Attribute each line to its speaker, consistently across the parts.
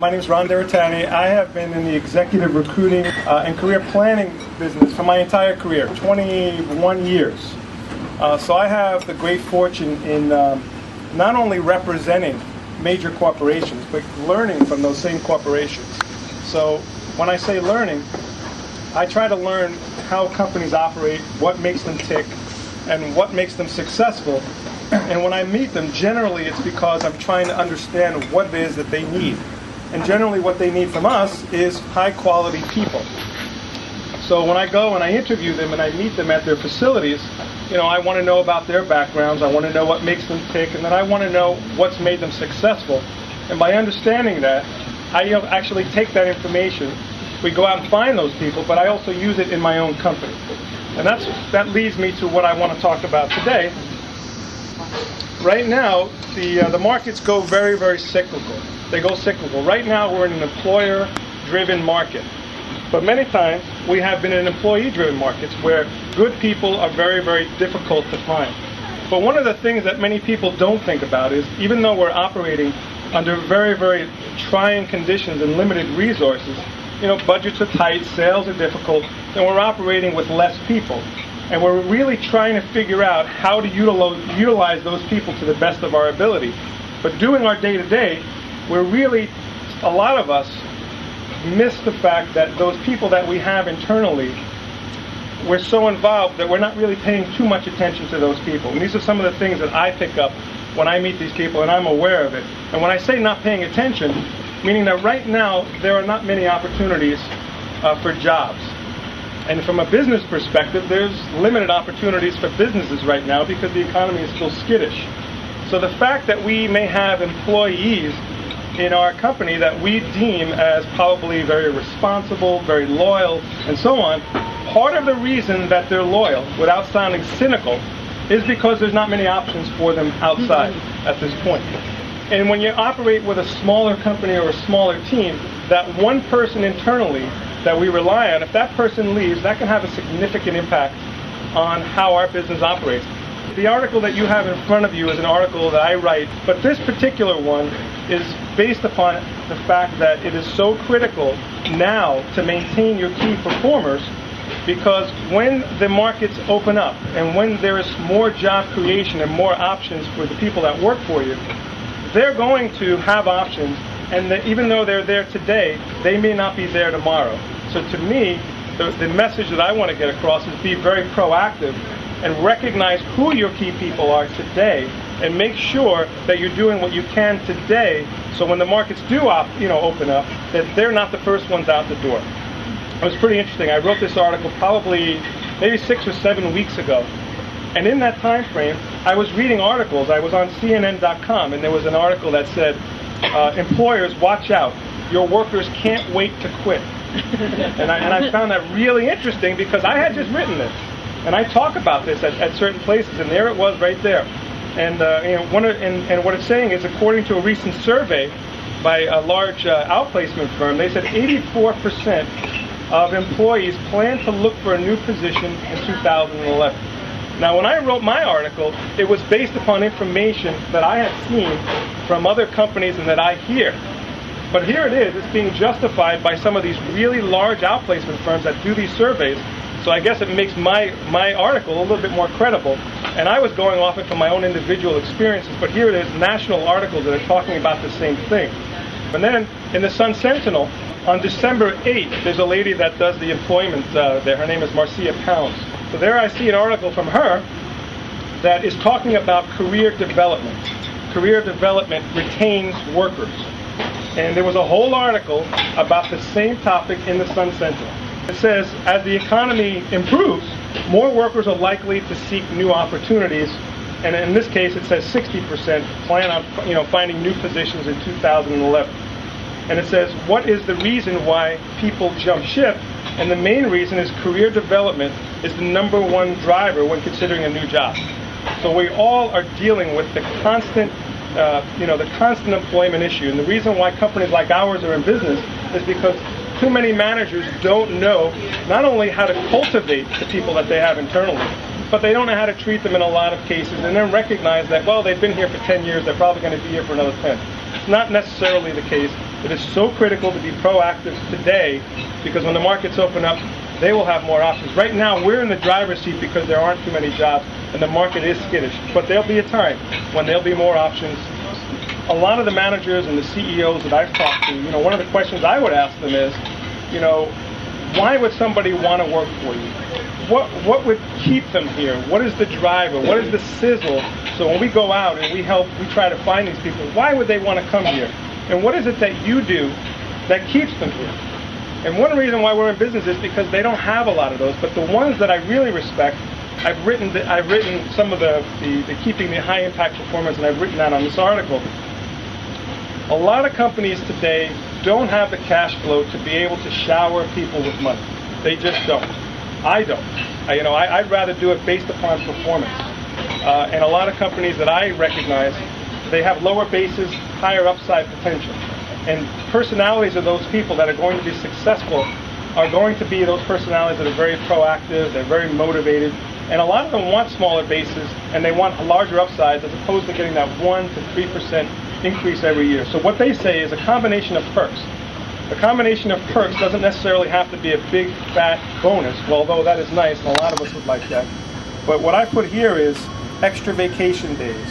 Speaker 1: My name is Ron Deritani. I have been in the executive recruiting and career planning business for my entire career, 21 years. So I have the great fortune in not only representing major corporations, but learning from those same corporations. So when I say learning, I try to learn how companies operate, what makes them tick, and what makes them successful. And when I meet them, generally it's because I'm trying to understand what it is that they need. And generally what they need from us is high-quality people. So when I go and I interview them and I meet them at their facilities, I want to know about their backgrounds, I want to know what makes them tick, and then I want to know what's made them successful. And by understanding that, I actually take that information, we go out and find those people, but I also use it in my own company. And that leads me to what I want to talk about today. Right now, the markets go very, very cyclical. They go cyclical. Right now, we're in an employer-driven market. But many times, we have been in employee-driven markets where good people are very, very difficult to find. But one of the things that many people don't think about is, even though we're operating under very, very trying conditions and limited resources, budgets are tight, sales are difficult, and we're operating with less people. And we're really trying to figure out how to utilize those people to the best of our ability. But doing our day-to-day, a lot of us miss the fact that those people that we have internally, we're so involved that we're not really paying too much attention to those people. And these are some of the things that I pick up when I meet these people, and I'm aware of it. And when I say not paying attention, meaning that right now there are not many opportunities for jobs. And from a business perspective, there's limited opportunities for businesses right now because the economy is still skittish. So the fact that we may have employees in our company that we deem as probably very responsible, very loyal, and so on, part of the reason that they're loyal, without sounding cynical, is because there's not many options for them outside at this point. And when you operate with a smaller company or a smaller team, that one person internally that we rely on, if that person leaves, that can have a significant impact on how our business operates. The article that you have in front of you is an article that I write, but this particular one is based upon the fact that it is so critical now to maintain your key performers, because when the markets open up and when there is more job creation and more options for the people that work for you, they're going to have options, and even though they're there today, they may not be there tomorrow. So to me, the message that I want to get across is be very proactive and recognize who your key people are today, and make sure that you're doing what you can today, so when the markets do open up, that they're not the first ones out the door. It was pretty interesting. I wrote this article probably maybe 6 or 7 weeks ago. And in that time frame, I was reading articles. I was on CNN.com, and there was an article that said, employers, watch out. Your workers can't wait to quit. And I found that really interesting because I had just written this. And I talk about this at certain places, and there it was right there. And, and what it's saying is, according to a recent survey by a large outplacement firm, they said 84% of employees plan to look for a new position in 2011. Now, when I wrote my article, it was based upon information that I had seen from other companies and that I hear. But here it is, it's being justified by some of these really large outplacement firms that do these surveys. So I guess it makes my article a little bit more credible. And I was going off it from my own individual experiences, but here it is, national articles that are talking about the same thing. And then in the Sun Sentinel, on December 8th, there's a lady that does the employment there. Her name is Marcia Pounds. So there I see an article from her that is talking about career development. Career development retains workers. And there was a whole article about the same topic in the Sun Sentinel. It says, as the economy improves, more workers are likely to seek new opportunities. And in this case, it says 60% plan on finding new positions in 2011. And it says, what is the reason why people jump ship? And the main reason is career development is the #1 driver when considering a new job. So we all are dealing with the constant employment issue. And the reason why companies like ours are in business is because too many managers don't know not only how to cultivate the people that they have internally, but they don't know how to treat them in a lot of cases, and then recognize that, well, they've been here for 10 years, they're probably going to be here for another 10. It's not necessarily the case. It is so critical to be proactive today, because when the markets open up, they will have more options. Right now, we're in the driver's seat because there aren't too many jobs and the market is skittish. But there'll be a time when there'll be more options. A lot of the managers and the CEOs that I've talked to, one of the questions I would ask them is, why would somebody want to work for you? What would keep them here? What is the driver? What is the sizzle? So when we go out and we try to find these people, why would they want to come here? And what is it that you do that keeps them here? And one reason why we're in business is because they don't have a lot of those. But the ones that I really respect, I've written some of the keeping the high impact performance, and I've written that on this article. A lot of companies today don't have the cash flow to be able to shower people with money. They just don't. I don't. I'd rather do it based upon performance. And a lot of companies that I recognize, they have lower bases, higher upside potential. And personalities of those people that are going to be successful are going to be those personalities that are very proactive, they're very motivated, and a lot of them want smaller bases and they want larger upsides as opposed to getting that 1 to 3% increase every year. So what they say is a combination of perks. The combination of perks doesn't necessarily have to be a big fat bonus, although that is nice and a lot of us would like that. But what I put here is extra vacation days.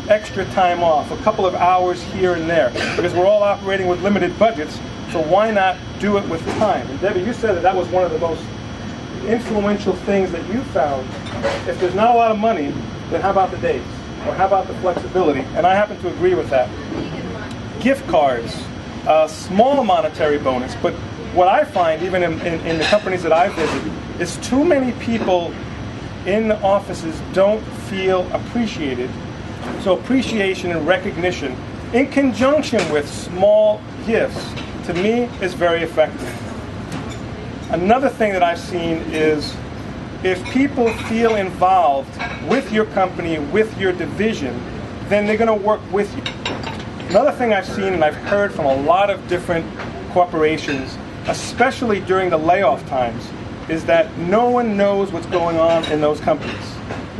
Speaker 1: Extra time off, a couple of hours here and there, because we're all operating with limited budgets, so why not do it with time? And Debbie, you said that was one of the most influential things that you found. If there's not a lot of money, then how about the days? Or how about the flexibility? And I happen to agree with that. Gift cards, small monetary bonus, but what I find, even in the companies that I visit, is too many people in the offices don't feel appreciated. So appreciation and recognition in conjunction with small gifts, to me, is very effective. Another thing that I've seen is if people feel involved with your company, with your division, then they're going to work with you. Another thing I've seen and I've heard from a lot of different corporations, especially during the layoff times, is that no one knows what's going on in those companies.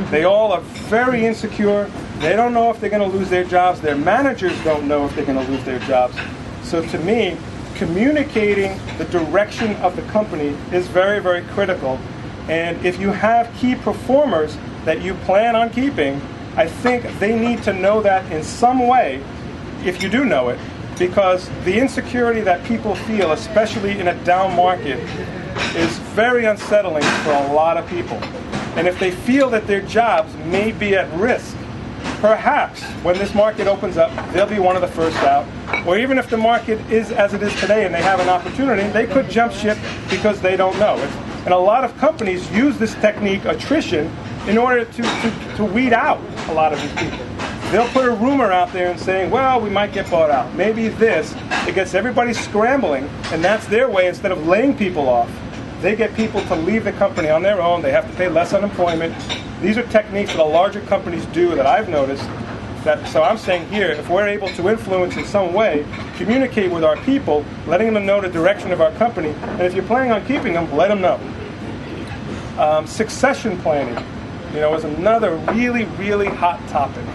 Speaker 1: They all are very insecure. They don't know if they're going to lose their jobs. Their managers don't know if they're going to lose their jobs. So to me, communicating the direction of the company is very, very critical. And if you have key performers that you plan on keeping, I think they need to know that in some way, if you do know it, because the insecurity that people feel, especially in a down market, is very unsettling for a lot of people. And if they feel that their jobs may be at risk, perhaps when this market opens up, they'll be one of the first out. Or even if the market is as it is today and they have an opportunity, they could jump ship because they don't know. And a lot of companies use this technique, attrition, in order to weed out a lot of these people. They'll put a rumor out there and saying, well, we might get bought out. Maybe this. It gets everybody scrambling, and that's their way. Instead of laying people off, they get people to leave the company on their own. They have to pay less unemployment. These are techniques that the larger companies do that I've noticed. So I'm saying here, if we're able to influence in some way, communicate with our people, letting them know the direction of our company, and if you're planning on keeping them, let them know. Succession planning, is another really, really hot topic.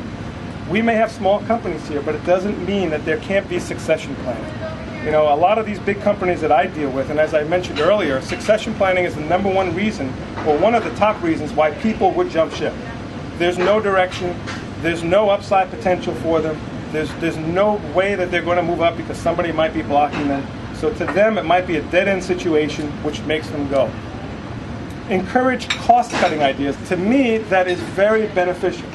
Speaker 1: We may have small companies here, but it doesn't mean that there can't be succession planning. A lot of these big companies that I deal with, and as I mentioned earlier, succession planning is the number one reason, or one of the top reasons, why people would jump ship. There's no direction, there's no upside potential for them, there's no way that they're going to move up because somebody might be blocking them. So to them, it might be a dead-end situation, which makes them go. Encourage cost-cutting ideas. To me, that is very beneficial.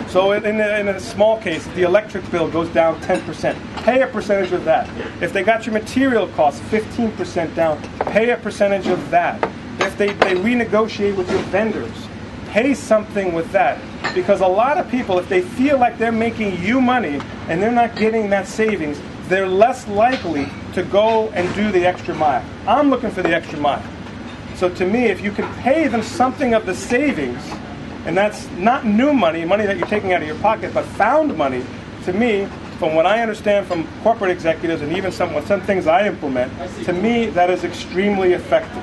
Speaker 1: So in a small case, the electric bill goes down 10%. Pay a percentage of that. If they got your material costs 15% down, pay a percentage of that. If they renegotiate with your vendors, pay something with that. Because a lot of people, if they feel like they're making you money and they're not getting that savings, they're less likely to go and do the extra mile. I'm looking for the extra mile. So to me, if you can pay them something of the savings, and that's not new money that you're taking out of your pocket, but found money, to me, from what I understand from corporate executives and even some things I implement, to me, that is extremely effective.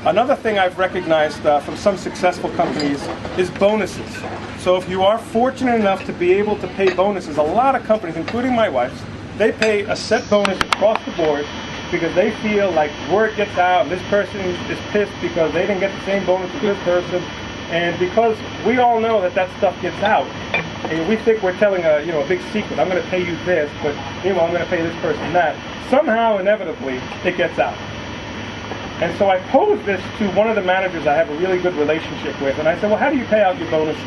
Speaker 1: Another thing I've recognized from some successful companies is bonuses. So if you are fortunate enough to be able to pay bonuses, a lot of companies, including my wife's, they pay a set bonus across the board because they feel like word gets out and this person is pissed because they didn't get the same bonus as this person. And because we all know that that stuff gets out, and we think we're telling a big secret. I'm going to pay you this, but meanwhile I'm going to pay this person that. Somehow, inevitably, it gets out. And so I posed this to one of the managers I have a really good relationship with, and I said, well, how do you pay out your bonuses?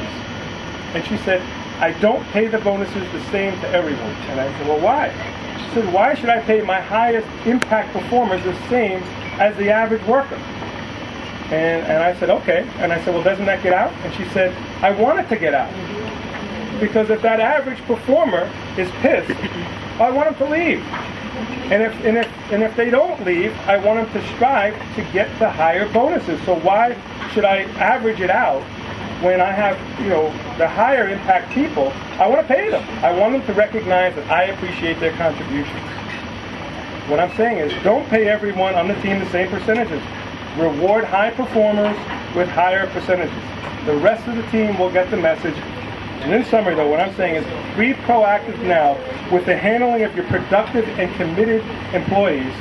Speaker 1: And she said, I don't pay the bonuses the same to everyone. And I said, well, why? She said, why should I pay my highest impact performers the same as the average worker? And I said, okay. And I said, well, doesn't that get out? And she said, I want it to get out. Because if that average performer is pissed, I want him to leave. And if they don't leave, I want them to strive to get the higher bonuses. So why should I average it out when I have, the higher impact people? I want to pay them. I want them to recognize that I appreciate their contributions. What I'm saying is, don't pay everyone on the team the same percentages. Reward high performers with higher percentages. The rest of the team will get the message. And in summary, though, what I'm saying is be proactive now with the handling of your productive and committed employees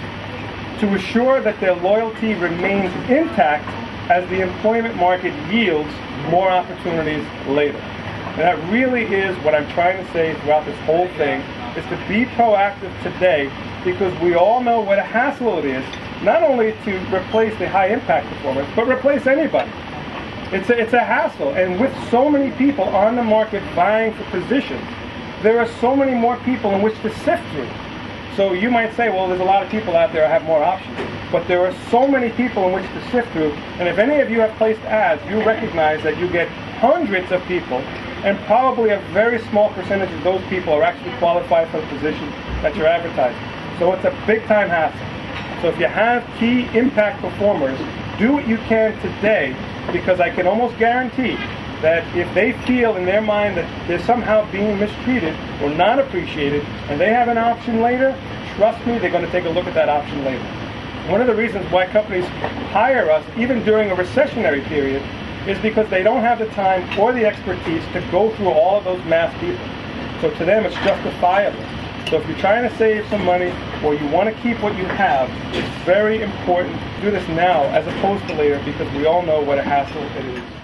Speaker 1: to assure that their loyalty remains intact as the employment market yields more opportunities later. And that really is what I'm trying to say throughout this whole thing, is to be proactive today, because we all know what a hassle it is, not only to replace the high impact performers, but replace anybody. It's a hassle, and with so many people on the market vying for positions, there are so many more people in which to sift through. So you might say, well, there's a lot of people out there who have more options, but there are so many people in which to sift through, and if any of you have placed ads, you recognize that you get hundreds of people, and probably a very small percentage of those people are actually qualified for the position that you're advertising. So it's a big-time hassle. So if you have key impact performers, do what you can today, because I can almost guarantee that if they feel in their mind that they're somehow being mistreated or not appreciated, and they have an option later, trust me, they're going to take a look at that option later. One of the reasons why companies hire us, even during a recessionary period, is because they don't have the time or the expertise to go through all of those mass people. So to them, it's justifiable. So if you're trying to save some money or you want to keep what you have, it's very important to do this now as opposed to later, because we all know what a hassle it is.